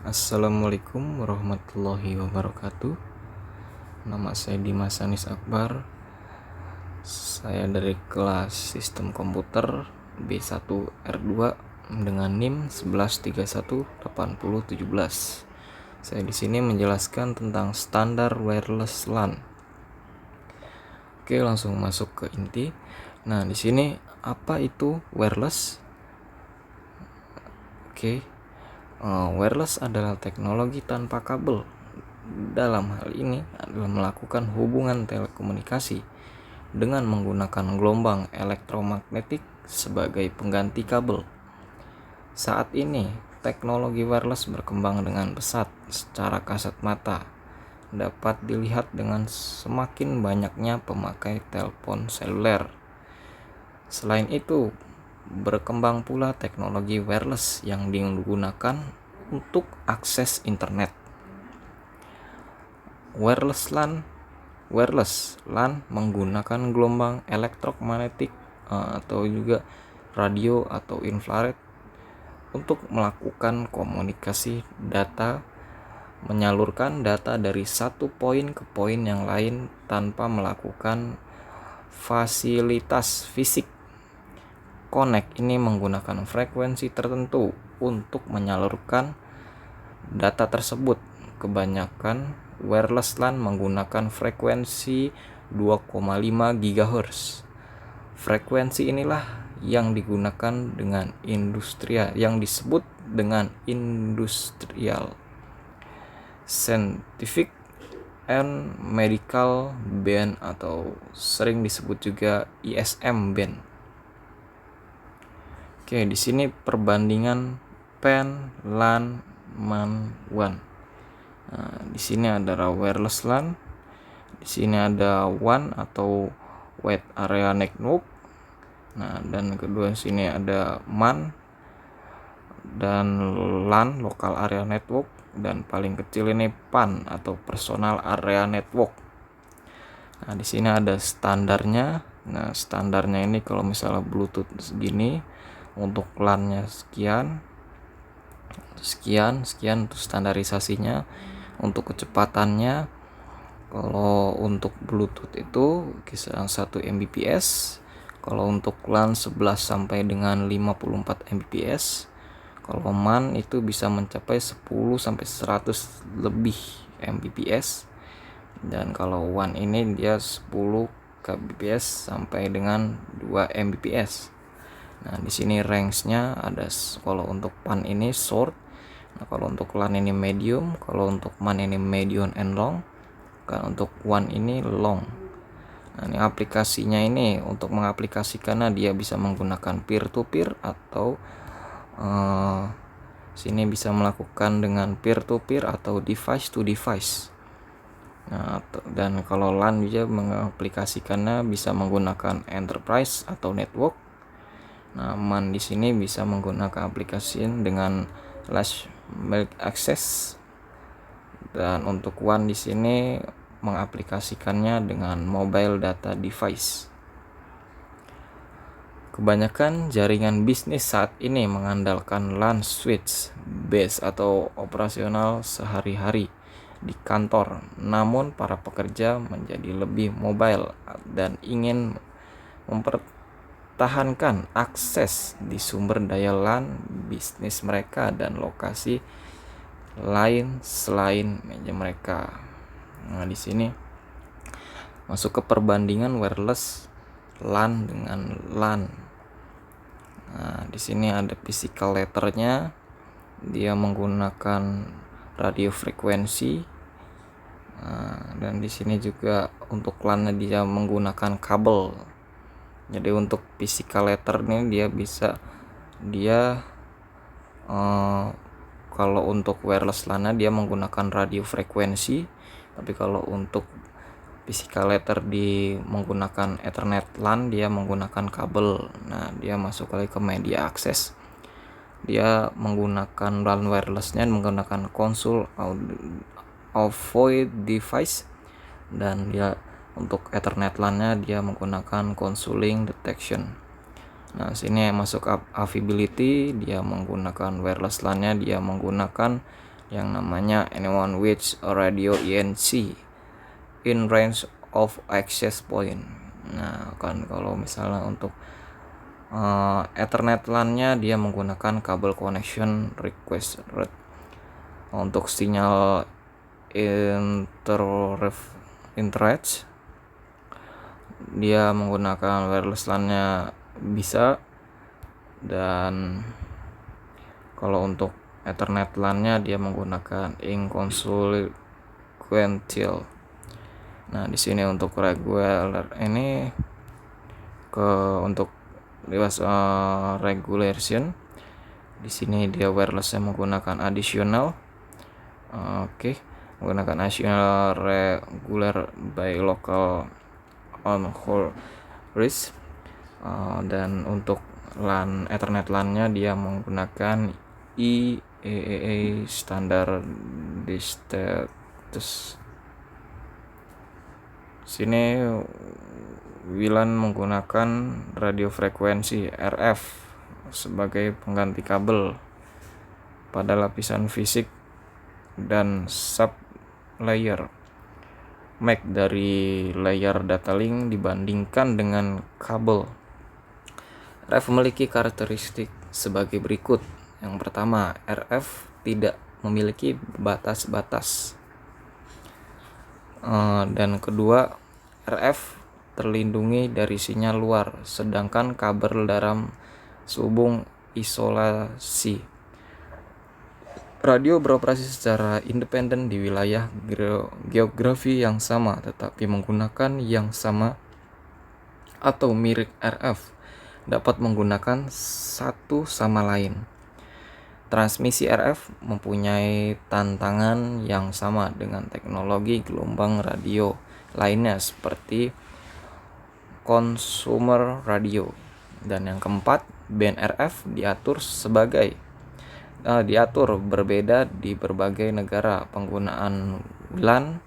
Assalamualaikum warahmatullahi wabarakatuh. Nama saya Dimas Anis Akbar. Saya dari kelas Sistem Komputer B1R2 dengan NIM 11318017. Saya di sini menjelaskan tentang standar wireless LAN. Langsung masuk ke inti. Nah, di sini apa itu wireless? Wireless adalah teknologi tanpa kabel. Dalam hal ini adalah melakukan hubungan telekomunikasi dengan menggunakan gelombang elektromagnetik sebagai pengganti kabel. Saat ini, teknologi wireless berkembang dengan pesat secara kasat mata. Dapat dilihat dengan semakin banyaknya pemakai telepon seluler. Selain itu, berkembang pula teknologi wireless yang digunakan untuk akses internet. Wireless LAN menggunakan gelombang elektromagnetik atau juga radio atau infrared untuk melakukan komunikasi data, menyalurkan data dari satu poin ke poin yang lain tanpa melakukan fasilitas fisik. Connect ini menggunakan frekuensi tertentu untuk menyalurkan data tersebut. Kebanyakan wireless LAN menggunakan frekuensi 2,5 GHz. Frekuensi inilah yang digunakan dengan yang disebut dengan industrial, scientific and medical band atau sering disebut juga ISM band. Di sini perbandingan PAN, LAN, MAN, WAN. Nah, di sini ada wireless LAN. Di sini ada WAN atau Wide Area Network. Nah, dan kedua di sini ada MAN dan LAN, Local Area Network, dan paling kecil ini PAN atau Personal Area Network. Nah, di sini ada standarnya. Nah, standarnya ini kalau misalnya Bluetooth segini, untuk LAN-nya sekian untuk standarisasinya. Untuk kecepatannya, kalau untuk Bluetooth itu kisaran 1 Mbps, kalau untuk LAN 11 sampai dengan 54 Mbps, kalau MAN itu bisa mencapai 10 sampai 100 lebih Mbps, dan kalau WAN ini dia 10 Kbps sampai dengan 2 Mbps. Nah, di sini range-nya ada, kalau untuk PAN ini short, nah kalau untuk LAN ini medium, kalau untuk MAN ini medium and long, kalau untuk WAN ini long. Nah, ini aplikasinya ini untuk mengaplikasikannya dia bisa menggunakan peer to peer atau sini bisa melakukan dengan peer to peer atau device to device. Nah, dan kalau LAN dia mengaplikasikannya bisa menggunakan enterprise atau network. Nah, MAN di sini bisa menggunakan aplikasi dengan last mile access, dan untuk WAN di sini mengaplikasikannya dengan mobile data device. Kebanyakan jaringan bisnis saat ini mengandalkan LAN switch base atau operasional sehari-hari di kantor. Namun para pekerja menjadi lebih mobile dan ingin mempertahankan akses di sumber daya LAN bisnis mereka dan lokasi lain selain meja mereka. Nah, di sini masuk ke perbandingan wireless LAN dengan LAN. Nah, di sini ada physical letternya, dia menggunakan radio frekuensi. Nah, dan di sini juga untuk LAN dia menggunakan kabel. Jadi untuk physical letter ini dia bisa kalau untuk wireless LAN dia menggunakan radio frekuensi, tapi kalau untuk physical letter menggunakan Ethernet LAN dia menggunakan kabel. Nah, dia masuk lagi ke media access. Dia menggunakan LAN wirelessnya menggunakan konsol avoid device, dan dia untuk Ethernet LAN-nya dia menggunakan consoling detection. Nah, sini masuk availability, dia menggunakan wireless LAN-nya, dia menggunakan yang namanya anyone with a radio ENC in range of access point. Nah, kan kalau misalnya untuk Ethernet LAN-nya dia menggunakan kabel connection request rate. Untuk sinyal interrange dia menggunakan wireless LAN-nya bisa, dan kalau untuk Ethernet LAN-nya dia menggunakan inconsequential. Nah, di sini untuk regular ini untuk regulation, di sini dia wirelessnya menggunakan additional. Menggunakan additional regular by local on whole risk. Dan untuk LAN Ethernet LAN-nya dia menggunakan IEEE standar di status. Sini WLAN menggunakan radio frekuensi RF sebagai pengganti kabel pada lapisan fisik dan sub layer MAC dari layer data link dibandingkan dengan kabel. RF memiliki karakteristik sebagai berikut. Yang pertama, RF tidak memiliki batas-batas. Dan kedua, RF terlindungi dari sinyal luar, sedangkan kabel dalam sehubung isolasi. Radio beroperasi secara independen di wilayah geografi yang sama, tetapi menggunakan yang sama atau mirip RF dapat menggunakan satu sama lain. Transmisi RF mempunyai tantangan yang sama dengan teknologi gelombang radio lainnya seperti consumer radio. Dan yang keempat, band RF diatur berbeda di berbagai negara. Penggunaan WLAN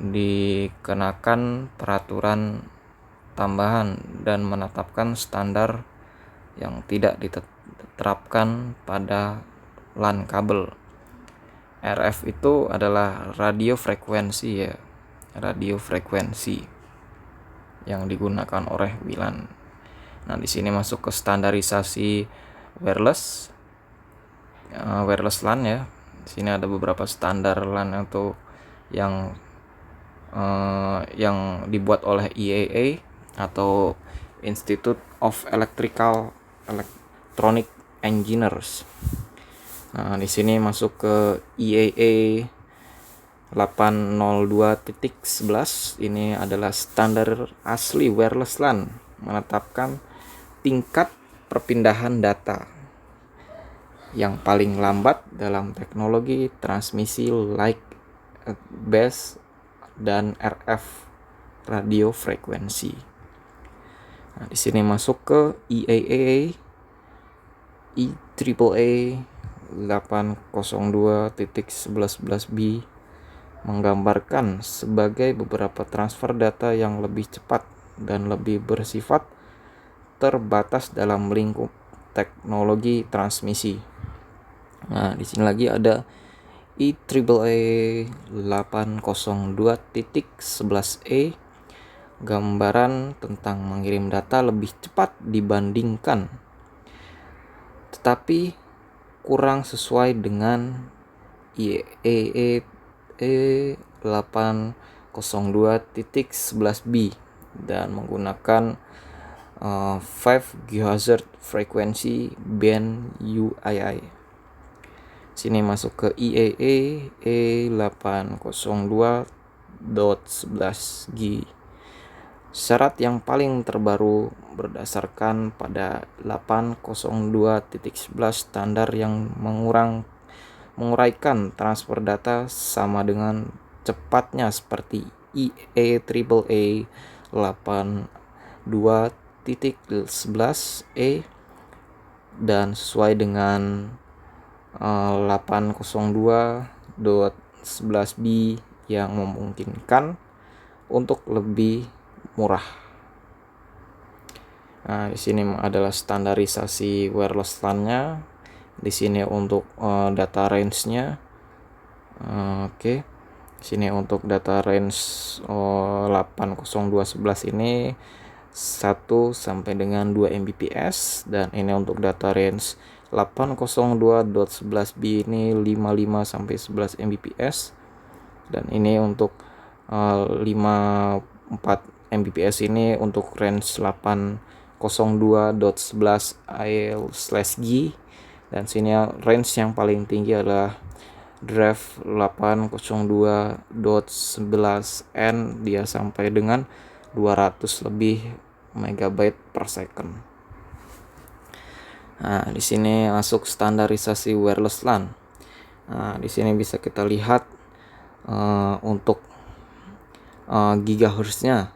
dikenakan peraturan tambahan dan menetapkan standar yang tidak diterapkan pada LAN kabel. RF itu adalah radio frekuensi yang digunakan oleh WLAN. Nah, di sini masuk ke standarisasi wireless LAN ya. Di sini ada beberapa standar LAN atau yang dibuat oleh IEEE atau Institute of Electronic Engineers. Nah, di sini masuk ke IEEE 802.11. Ini adalah standar asli wireless LAN, menetapkan tingkat perpindahan data yang paling lambat dalam teknologi transmisi like base dan RF radio frekuensi. Nah, di sini masuk ke IEEE 802.11b menggambarkan sebagai beberapa transfer data yang lebih cepat dan lebih bersifat terbatas dalam lingkup teknologi transmisi. Nah, di sini lagi ada IEEE 802.11e, gambaran tentang mengirim data lebih cepat dibandingkan, tetapi kurang sesuai dengan IEEE 802.11b dan menggunakan 5 GHz frekuensi band UII. Sini masuk ke IEEE 802.11g. Syarat yang paling terbaru berdasarkan pada 802.11 standar yang menguraikan transfer data sama dengan cepatnya seperti IEEE 802.11e dan sesuai dengan 802.11b yang memungkinkan untuk lebih murah. Nah, di sini adalah standarisasi wireless LAN-nya. Di sini untuk data range-nya. Oke. Sini untuk data range 802.11 ini 1 sampai dengan 2 Mbps, dan ini untuk data range 802.11b ini 55 sampai 11 Mbps, dan ini untuk 54 Mbps ini untuk range 802.11 AL/G, dan sini range yang paling tinggi adalah drive 802.11n, dia sampai dengan 200 lebih megabyte per second. Nah, di sini masuk standarisasi wireless LAN. Nah, di sini bisa kita lihat untuk gigahertz-nya.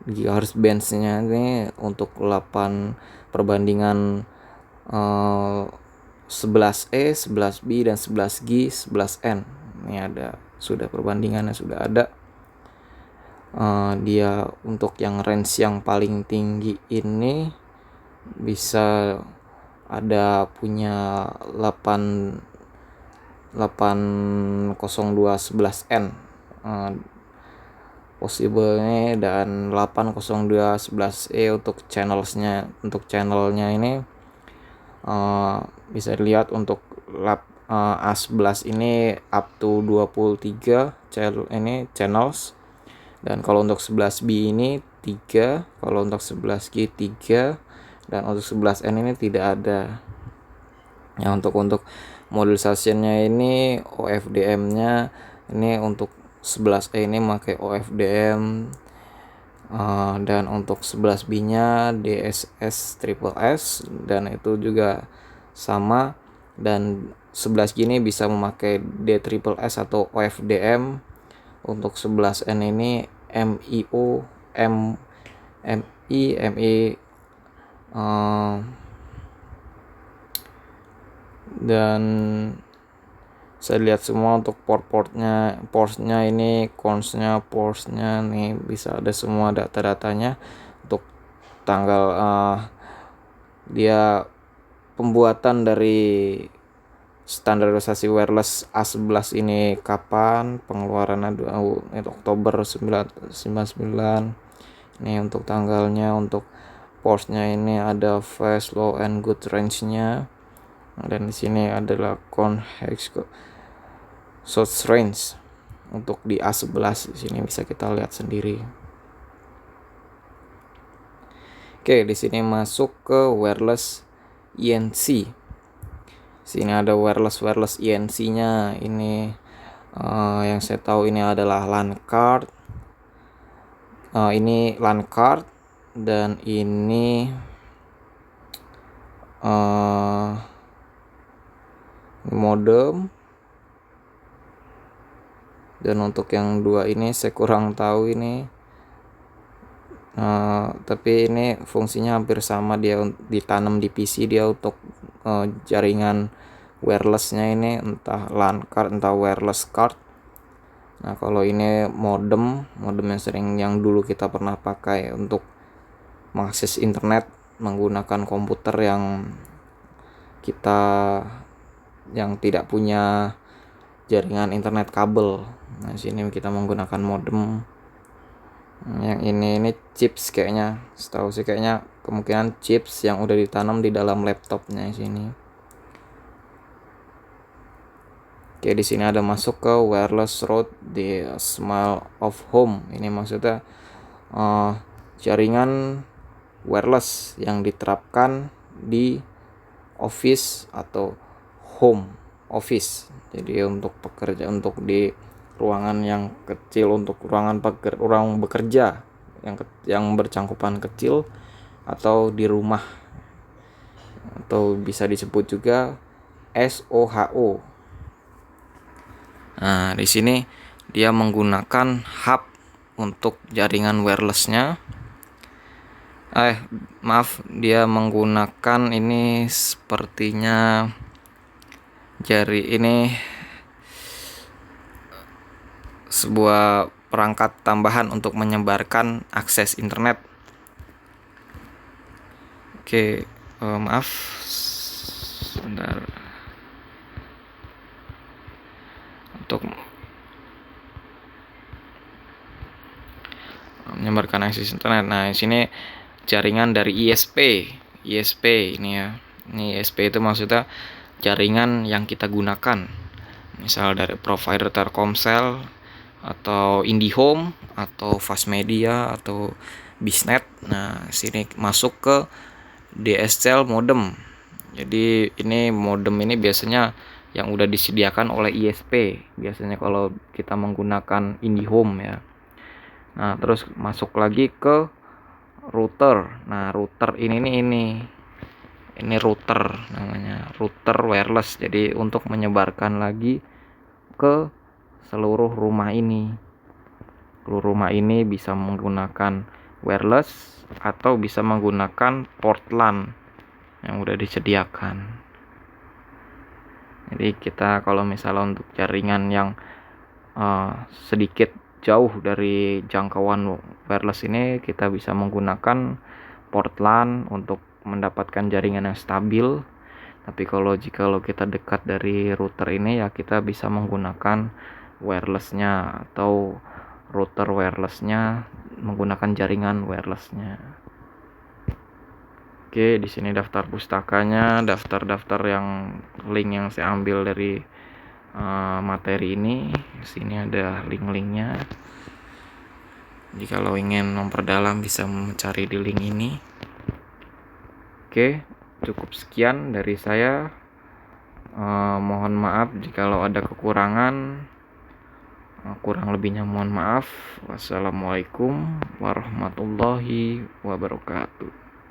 Gigahertz bands-nya ini untuk 8/11E, 11B, dan 11G, 11N. Ini ada, sudah perbandingannya sudah ada. Dia untuk yang range yang paling tinggi ini bisa ada punya 802.11n possible-nya, dan 802.11e untuk channelnya ini bisa dilihat untuk A11 ini up to 23 channels, dan kalau untuk 11B ini 3, kalau untuk 11G 3, dan untuk 11N ini tidak ada. Ya, untuk modelisasinya ini OFDM-nya ini untuk 11E ini pakai OFDM, dan untuk 11B-nya DSS triple S, dan itu juga sama, dan 11G ini bisa memakai D triple S atau OFDM. Untuk 11N ini MIO, MI, dan saya lihat semua untuk portnya ini consnya, portsnya nih bisa ada semua data-datanya. Untuk tanggal dia pembuatan dari standarisasi wireless A11 ini kapan pengeluarannya, itu Oktober 1999. Ini untuk tanggalnya. Untuk portsnya ini ada fast, low, and good range-nya, dan di sini adalah conhex short range untuk di A11. Di sini bisa kita lihat sendiri. Oke, di sini masuk ke wireless ENC. Sini ada wireless ENC-nya. Ini yang saya tahu ini adalah LAN card. Ini LAN card, dan ini modem. Dan untuk yang dua ini saya kurang tahu ini, tapi ini fungsinya hampir sama, dia ditanam di PC dia untuk jaringan wirelessnya ini, entah LAN card entah wireless card. Nah, kalau ini modem yang dulu kita pernah pakai untuk mengakses internet menggunakan komputer yang tidak punya jaringan internet kabel. Nah, sini kita menggunakan modem. Yang ini chips kayaknya, setahu sih kayaknya kemungkinan chips yang udah ditanam di dalam laptopnya di sini. Oke, di sini ada masuk ke wireless route di Smile of Home. Ini maksudnya jaringan wireless yang diterapkan di office atau home office. Jadi untuk pekerja, untuk di ruangan yang kecil, untuk ruang bekerja yang bercangkupan kecil, atau di rumah, atau bisa disebut juga SOHO. Nah, di sini dia menggunakan hub untuk jaringan wirelessnya. Dia menggunakan ini sepertinya sebuah perangkat tambahan untuk menyebarkan akses internet. Oke, maaf sebentar untuk menyebarkan akses internet. Nah, di sini jaringan dari ISP. ISP ini ya. Ini ISP itu maksudnya jaringan yang kita gunakan. Misal dari provider Telkomsel atau IndiHome atau Fast Media atau Bisnet. Nah, sini masuk ke DSL modem. Jadi ini modem ini biasanya yang udah disediakan oleh ISP. Biasanya kalau kita menggunakan IndiHome ya. Nah, terus masuk lagi ke router. Nah, router ini router namanya, router wireless. Jadi untuk menyebarkan lagi ke seluruh rumah ini. Seluruh rumah ini bisa menggunakan wireless atau bisa menggunakan port LAN yang udah disediakan. Jadi kita kalau misalnya untuk jaringan yang sedikit jauh dari jangkauan wireless ini, kita bisa menggunakan port LAN untuk mendapatkan jaringan yang stabil. Tapi jika kita dekat dari router ini ya kita bisa menggunakan wirelessnya atau router wirelessnya, menggunakan jaringan wirelessnya. Oke, di sini daftar pustakanya, daftar yang link yang saya ambil dari materi ini. Di sini ada link-linknya. Jadi kalau ingin memperdalam bisa mencari di link ini. Oke, cukup sekian dari saya. Mohon maaf jika ada kekurangan. Kurang lebihnya mohon maaf. Wassalamualaikum warahmatullahi wabarakatuh.